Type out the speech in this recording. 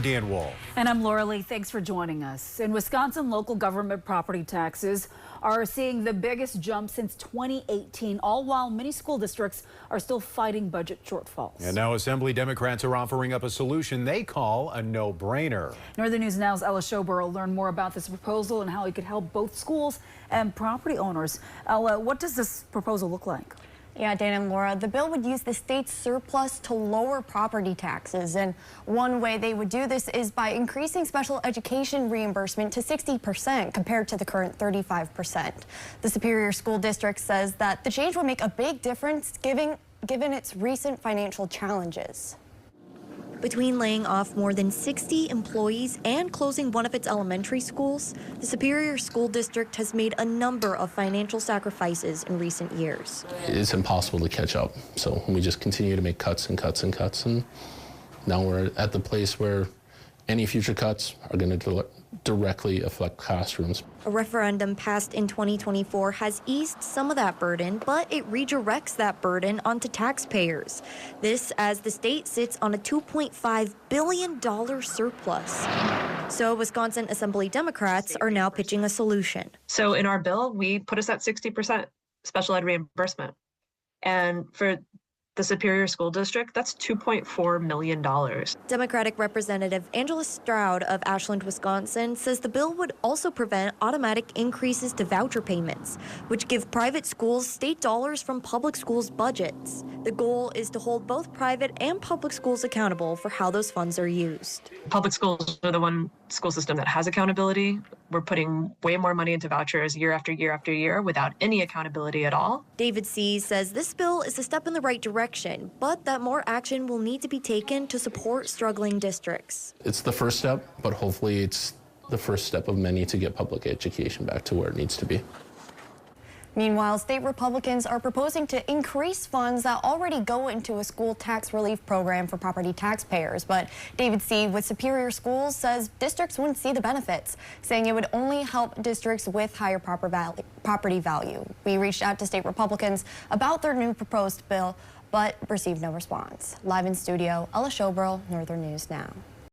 Dan Wolf. And I'm Laura Lee. Thanks for joining us. In Wisconsin, local government property taxes are seeing the biggest jump since 2018, all while many school districts are still fighting budget shortfalls. And now Assembly Democrats are offering up a solution they call a no-brainer. Northern News Now's Ella Schobert will learn more about this proposal and how it could help both schools and property owners. Ella, what does this proposal look like? Yeah, Dan and Laura, the bill would use the state's surplus to lower property taxes. And one way they would do this is by increasing special education reimbursement to 60% compared to the current 35%. The Superior School District says that the change would make a big difference given its recent financial challenges. Between laying off more than 60 employees and closing one of its elementary schools, the Superior School District has made a number of financial sacrifices in recent years. It's impossible to catch up, so we just continue to make cuts and cuts and cuts, and now we're at the place where any future cuts are going to directly affect classrooms. A referendum passed in 2024 has eased some of that burden, but it redirects that burden onto taxpayers. This as the state sits on a $2.5 billion surplus. So Wisconsin Assembly Democrats are now pitching a solution. So in our bill, we put us at 60% special ed reimbursement. And for the Superior School District, that's $2.4 million. Democratic Representative Angela Stroud of Ashland, Wisconsin, says the bill would also prevent automatic increases to voucher payments, which give private schools state dollars from public schools' budgets. The goal is to hold both private and public schools accountable for how those funds are used. Public schools are the one school system that has accountability. We're putting way more money into vouchers year after year after year without any accountability at all. David Sees says this bill is a step in the right direction, but that more action will need to be taken to support struggling districts. It's the first step, but hopefully it's the first step of many to get public education back to where it needs to be. Meanwhile, state Republicans are proposing to increase funds that already go into a school tax relief program for property taxpayers. But David See with Superior Schools says districts wouldn't see the benefits, saying it would only help districts with higher property value. We reached out to state Republicans about their new proposed bill, but received no response. Live in studio, Ella Schobert, Northern News Now.